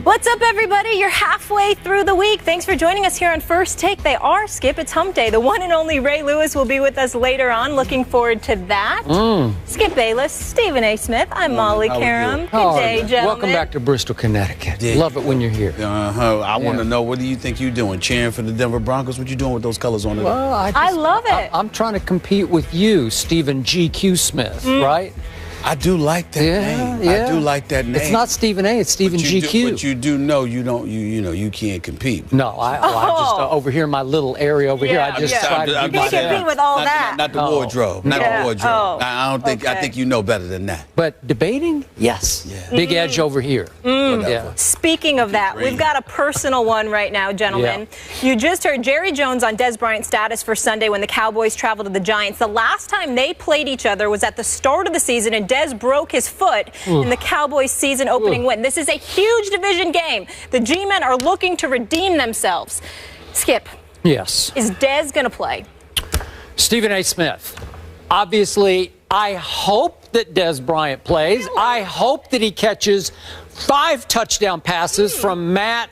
What's up, everybody? You're halfway through the week. Thanks for joining us here on First Take. They are Skip. It's Hump Day. The one and only Ray Lewis will be with us later on. Looking forward to that. Skip Bayless, Stephen A. Smith. I'm Molly Karam. Good day, gentlemen. Welcome back to Bristol, Connecticut. Yeah. Love it when you're here. I want to know, what do you think you're doing? Cheering for the Denver Broncos? What you doing with those colors on it? Well, I love it. I'm trying to compete with you, Stephen G.Q. Smith, right? I do like that name. Yeah. I do like that name. It's not Stephen A. It's Stephen G.Q. But you do know you can't compete. No, I just over here in my little area over here. I just try to You can't compete with all that. Not the wardrobe. Not the wardrobe. I don't think. I think you know better than that. But debating, yes. Yeah. Big edge over here. Yeah. Speaking of that, we've got a personal one right now, gentlemen. You just heard Jerry Jones on Dez Bryant's status for Sunday when the Cowboys traveled to the Giants. The last time they played each other was at the start of the season, and Dez broke his foot in the Cowboys' season-opening win. This is a huge division game. The G-men are looking to redeem themselves. Skip. Yes. Is Dez going to play? Stephen A. Smith. Obviously, I hope that Dez Bryant plays. I hope that he catches 5 touchdown passes from Matt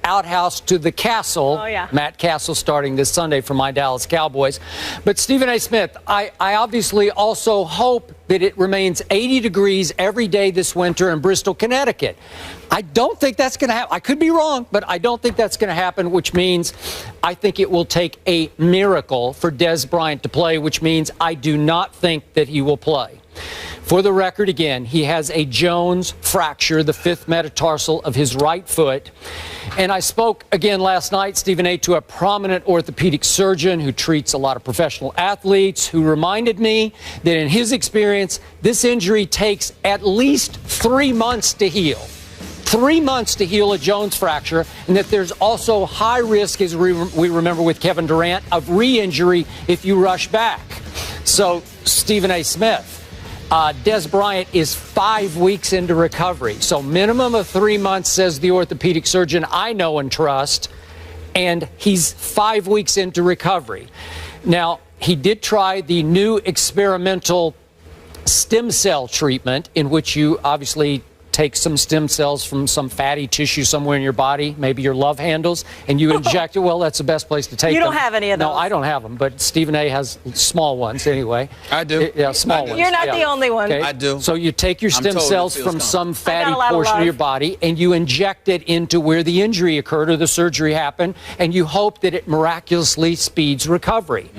Outhouse to the Castle. Matt Castle starting this Sunday for my Dallas Cowboys. But Stephen A. Smith, I obviously also hope that it remains 80 degrees every day this winter in Bristol, Connecticut. I don't think that's going to happen. I could be wrong, but I don't think that's going to happen, which means I think it will take a miracle for Dez Bryant to play, which means I do not think that he will play. For the record, again, he has a Jones fracture, the 5th metatarsal of his right foot. And I spoke again last night, Stephen A., to a prominent orthopedic surgeon who treats a lot of professional athletes, who reminded me that in his experience, this injury takes at least 3 months to heal. 3 months to heal a Jones fracture, and that there's also high risk, as we remember with Kevin Durant, of re-injury if you rush back. So, Stephen A. Smith, Dez Bryant is 5 weeks into recovery. So minimum of 3 months, says the orthopedic surgeon I know and trust. And he's 5 weeks into recovery. Now, he did try the new experimental stem cell treatment, in which you obviously take some stem cells from some fatty tissue somewhere in your body, maybe your love handles, and you inject it. Well, that's the best place to take them. You don't have any of those. No, I don't have them, but Stephen A. has small ones anyway. I do. Yeah, small ones. You're not the only one. Okay. I do. So you take your stem cells from some fatty portion of your body and you inject it into where the injury occurred or the surgery happened, and you hope that it miraculously speeds recovery.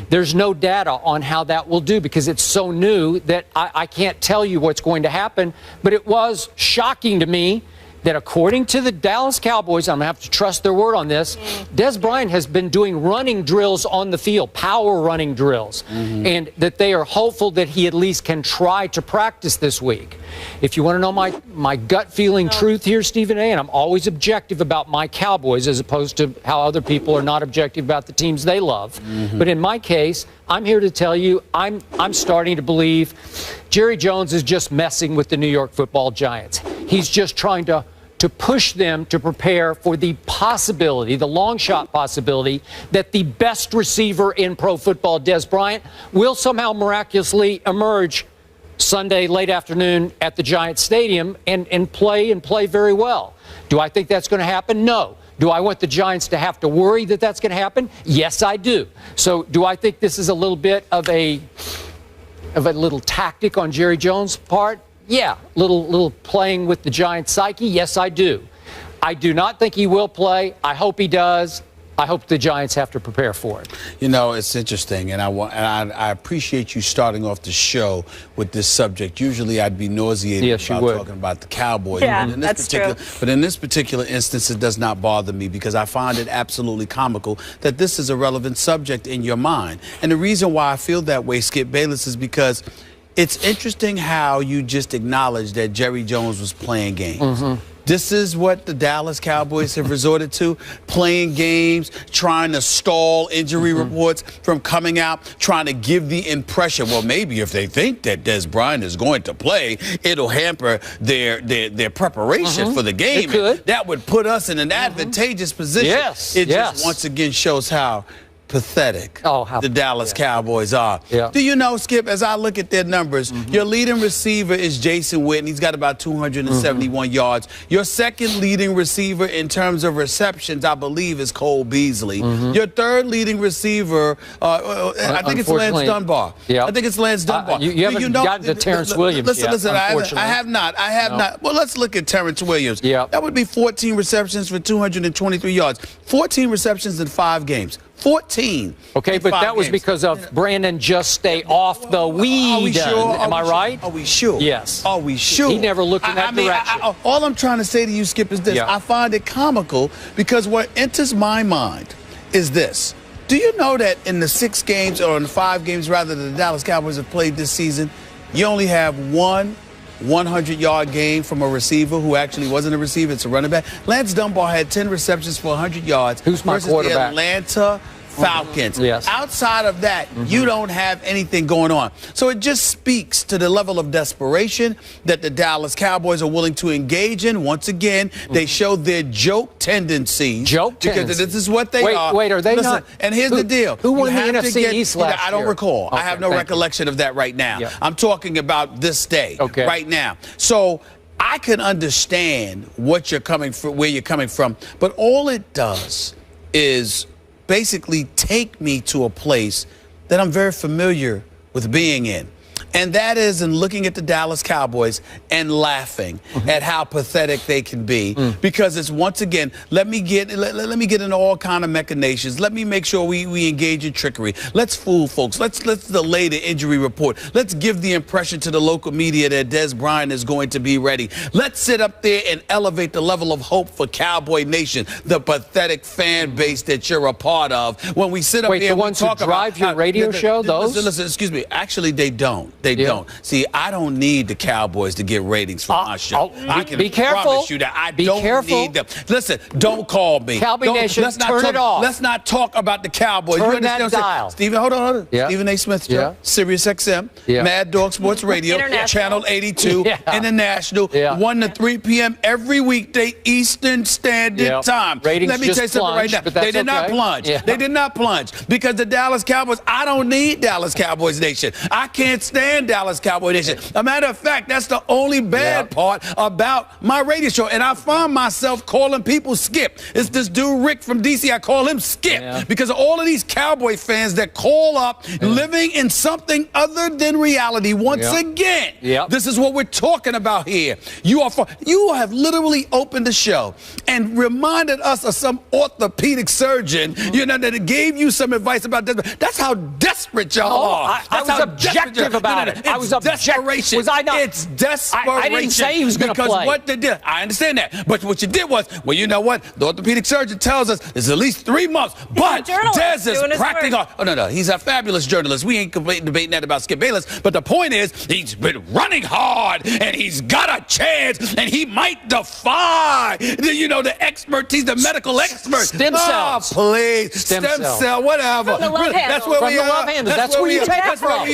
There's no data on how that will do because it's so new that I can't tell you what's going to happen, but it was shocking to me that according to the Dallas Cowboys, I'm going to have to trust their word on this, Dez Bryant has been doing running drills on the field, power running drills, and that they are hopeful that he at least can try to practice this week. If you want to know my gut feeling truth here, Stephen A., and I'm always objective about my Cowboys as opposed to how other people are not objective about the teams they love, but in my case, I'm here to tell you I'm starting to believe Jerry Jones is just messing with the New York Football Giants. He's just trying to push them to prepare for the possibility, the long shot possibility, that the best receiver in pro football, Dez Bryant, will somehow miraculously emerge Sunday late afternoon at the Giants Stadium and play very well. Do I think that's going to happen? No. Do I want the Giants to have to worry that that's going to happen? Yes, I do. So do I think this is a little bit of a little tactic on Jerry Jones' part? Yeah, little playing with the Giants' psyche. Yes, I do. I do not think he will play. I hope he does. I hope the Giants have to prepare for it. You know, it's interesting, and I appreciate you starting off the show with this subject. Usually, I'd be nauseated about talking about the Cowboys. Yeah, that's true. But in this particular instance, it does not bother me because I find it absolutely comical that this is a relevant subject in your mind. And the reason why I feel that way, Skip Bayless, is because it's interesting how you just acknowledged that Jerry Jones was playing games. This is what the Dallas Cowboys have resorted to, playing games, trying to stall injury reports from coming out, trying to give the impression, well, maybe if they think that Dez Bryant is going to play, it'll hamper their preparation for the game. It could. That would put us in an advantageous position. Yes. It just once again shows how pathetic how the Dallas Cowboys are. Yeah. Do you know, Skip, as I look at their numbers, your leading receiver is Jason Witten. He's got about 271 yards. Your second leading receiver in terms of receptions, I believe, is Cole Beasley. Your third leading receiver, I think it's Lance Dunbar. Yeah. I think it's Lance Dunbar. You haven't gotten to Terrence Williams yet, listen, I have not. Well, let's look at Terrence Williams. Yeah. That would be 14 receptions for 223 yards. 14 receptions in 5 games. 14. Okay, but that was because of Brandon just stay off the weed. Are we sure? Am I right? Are we sure? Yes. Are we sure? He never looked in that direction. All I'm trying to say to you, Skip, is this. Yeah. I find it comical because what enters my mind is this. Do you know that in the 6 games, or in the 5 games rather, that the Dallas Cowboys have played this season, you only have one 100-yard game from a receiver who actually wasn't a receiver, it's a running back. Lance Dunbar had 10 receptions for 100 yards. Who's my versus quarterback? The Atlanta Falcons. Yes. Outside of that, you don't have anything going on. So it just speaks to the level of desperation that the Dallas Cowboys are willing to engage in. Once again, they show their joke tendencies. Because this is what they are. Wait, are they not? And here's the deal. Who won the NFC East last year? I don't recall. Okay, I have no recollection of that right now. Yeah. I'm talking about this day, right now. So I can understand what you're coming from, where you're coming from, but all it does is basically take me to a place that I'm very familiar with being in. And that is in looking at the Dallas Cowboys and laughing at how pathetic they can be. Because it's, once again, let me get into all kind of machinations. Let me make sure we engage in trickery. Let's fool folks. Let's delay the injury report. Let's give the impression to the local media that Des Bryant is going to be ready. Let's sit up there and elevate the level of hope for Cowboy Nation, the pathetic fan base that you're a part of. When we sit up there and we talk the ones who drive your radio show, those? Listen, excuse me. Actually, they don't. They don't. See, I don't need the Cowboys to get ratings from my show. I can promise you that I don't need them. Listen, don't call me. Cowboy Nation, turn it off. Let's not talk about the Cowboys. Turn that dial. Stephen, hold on. Yeah. Stephen A. Smith Show, Sirius XM, Mad Dog Sports Radio, Channel 82, International, 1 to 3 p.m. every weekday Eastern Standard Time. Ratings Let me tell you something right now. They did not plunge. They did not plunge because the Dallas Cowboys, I don't need Dallas Cowboys Nation. I can't stand Dallas Cowboy Nation. A matter of fact, that's the only bad part about my radio show. And I find myself calling people Skip. It's this dude Rick from DC. I call him Skip because of all of these Cowboy fans that call up living in something other than reality. Once again, this is what we're talking about here. You have literally opened the show and reminded us of some orthopedic surgeon, that gave you some advice about this. That's how desperate y'all are. I was objective about it. I was desperation. Was I not? It's desperation. I didn't say he was going to play. Because what they did, I understand that. But what you did was, well, you know what? The orthopedic surgeon tells us it's at least 3 months. But Des is practicing. Oh, no. He's a fabulous journalist. We ain't debating that about Skip Bayless. But the point is, he's been running hard, and he's got a chance, and he might defy, the expertise, the medical experts. Stem cells. Oh, please. Stem cell, whatever. From the love That's where we are. That's where you take it from.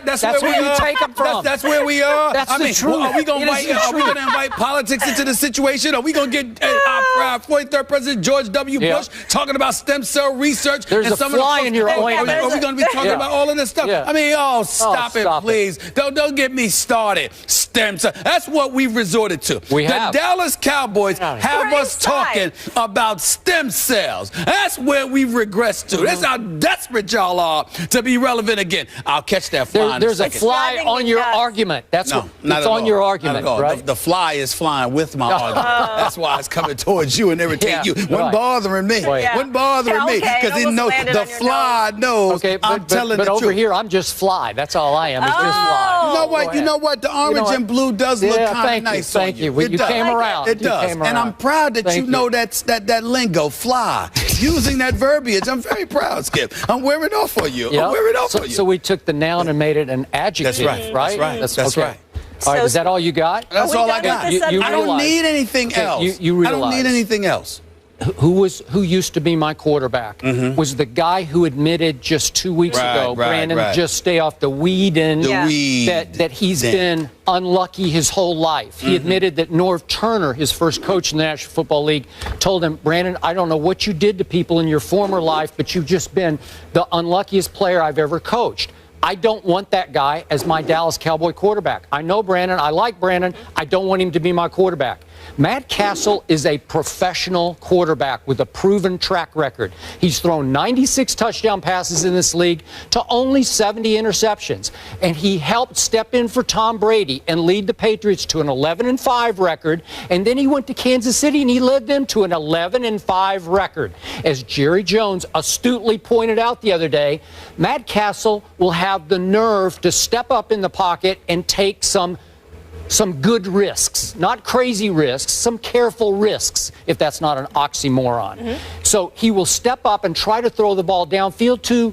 That's where you take them from. That's where we are. That's the truth. Are we going to invite politics into the situation? Are we going to get our 43rd President George W. Bush talking about stem cell research? There's and a fly in your ointment. Are we going to be talking about all of this stuff? I mean, stop it, please. Don't get me started. Stem cell. That's what we've resorted to. The Dallas Cowboys have us talking about stem cells. That's where we've regressed to. That's how desperate y'all are to be relevant again. I'll catch that fly. There's a fly on your argument. That's on your argument, right? The fly is flying with my argument. That's why it's coming towards you and irritating you. Wasn't bothering me. Wasn't bothering me because the fly knows I'm telling the truth. But over here, I'm just fly. That's all I am. It's just fly. You know what? The orange and blue does look kind of nice. Thank you. You came around. It does, and I'm proud that you know that lingo, fly. Using that verbiage, I'm very proud, Skip. I'm wearing off for you. I'm wearing off for you. So we took the noun and made it an adjective. That's right. That's right. All right, is that all you got? That's all I got. I don't need anything else. You realize. I don't need anything else. who used to be my quarterback, was the guy who admitted just 2 weeks ago, Brandon, just stay off the weed end, that he's been unlucky his whole life. He admitted that Norv Turner, his first coach in the National Football League, told him, Brandon, I don't know what you did to people in your former life, but you've just been the unluckiest player I've ever coached. I don't want that guy as my Dallas Cowboy quarterback. I know Brandon. I like Brandon. I don't want him to be my quarterback. Matt Castle is a professional quarterback with a proven track record. He's thrown 96 touchdown passes in this league to only 70 interceptions. And he helped step in for Tom Brady and lead the Patriots to an 11-5 record. And then he went to Kansas City and he led them to an 11-5 record. As Jerry Jones astutely pointed out the other day, Matt Castle will have the nerve to step up in the pocket and take some good risks, not crazy risks, some careful risks, if that's not an oxymoron. So he will step up and try to throw the ball downfield to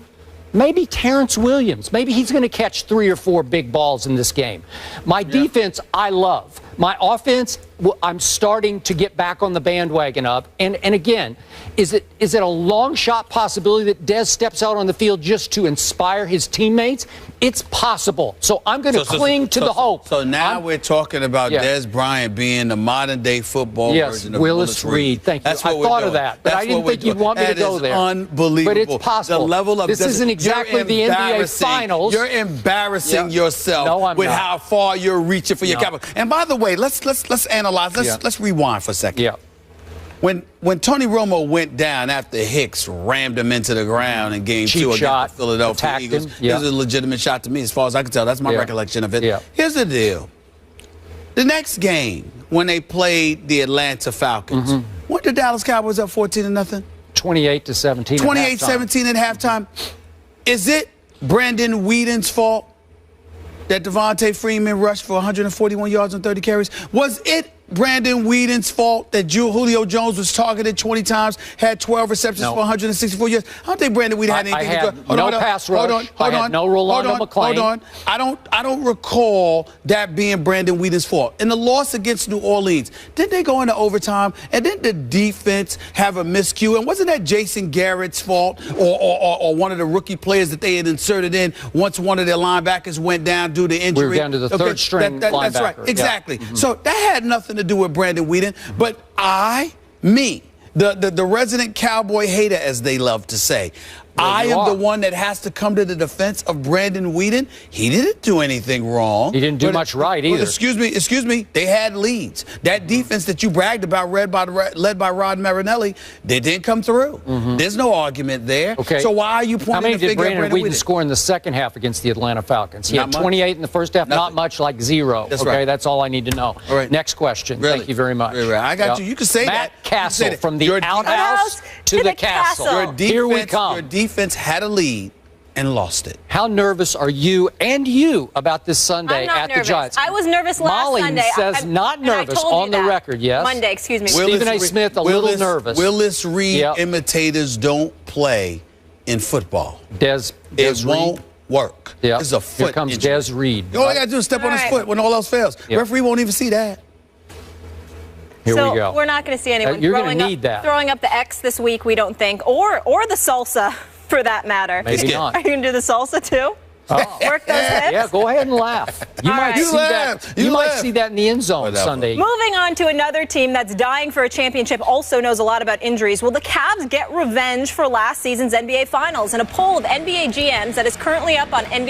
maybe Terrence Williams. Maybe he's going to catch 3 or 4 big balls in this game. My defense, I love. My offense, I'm starting to get back on the bandwagon of. And again, is it a long shot possibility that Dez steps out on the field just to inspire his teammates? It's possible. So I'm going to cling to the hope. So now we're talking about Dez Bryant being the modern-day football version of Willis Reed. Thank you. I thought of that, but I didn't think you'd want me to go there. Unbelievable. But it's possible. The level of this isn't exactly the NBA Finals. You're embarrassing yourself with how far you're reaching for your capital. And by the way, let's analyze. Let's rewind for a second. Yeah. When Tony Romo went down after Hicks rammed him into the ground in Game 2 against the Philadelphia Eagles, it was a legitimate shot to me, as far as I can tell. That's my recollection of it. Here's the deal. The next game, when they played the Atlanta Falcons, weren't the Dallas Cowboys up 14-0? 28-17. 28-17 at halftime. Is it Brandon Whedon's fault that Devontae Freeman rushed for 141 yards on 30 carries? Was it Brandon Whedon's fault that Julio Jones was targeted 20 times, had 12 receptions for 164 yards? I don't think Brandon Whedon had anything to do. Hold on. No Rolando McClain. Hold on. I don't recall that being Brandon Whedon's fault. In the loss against New Orleans, didn't they go into overtime? And didn't the defense have a miscue? And wasn't that Jason Garrett's fault or one of the rookie players that they had inserted in once one of their linebackers went down due to injury? We were down to the third string linebacker. That's right. Exactly. So that had nothing to do with Brandon Whedon, but the resident Cowboy hater, as they love to say, I am the one that has to come to the defense of Brandon Whedon. He didn't do anything wrong. He didn't do much right either. Excuse me. They had leads. That defense that you bragged about, led by Rod Marinelli, they didn't come through. There's no argument there. Okay. So why are you pointing the finger at Brandon Whedon score in the second half against the Atlanta Falcons? He had 28 in the first half, not much, like 0. That's right. That's all I need to know. All right. Next question. Really? Thank you very much. I got you. You can say Matt that. Castle, from the outhouse to the castle. Here we come. Your defense had a lead and lost it. How nervous are you about this Sunday at the Giants? I was nervous last Sunday. Molly says not nervous on the record, yes? Monday, excuse me. Stephen A. Smith, a little nervous. Willis Reed imitators don't play in football. It won't work. It's a foot Here comes injury. Des Reed. All I got to do is step on his foot when all else fails. Referee won't even see that. Here we go. We're not going to see anyone throwing up the X this week, we don't think, or the salsa, for that matter. Maybe not. Are you going to do the salsa, too? Work those hips? Yeah, go ahead and laugh. You might see that in the end zone Sunday. Moving on to another team that's dying for a championship, also knows a lot about injuries. Will the Cavs get revenge for last season's NBA Finals? In a poll of NBA GMs that is currently up on NBA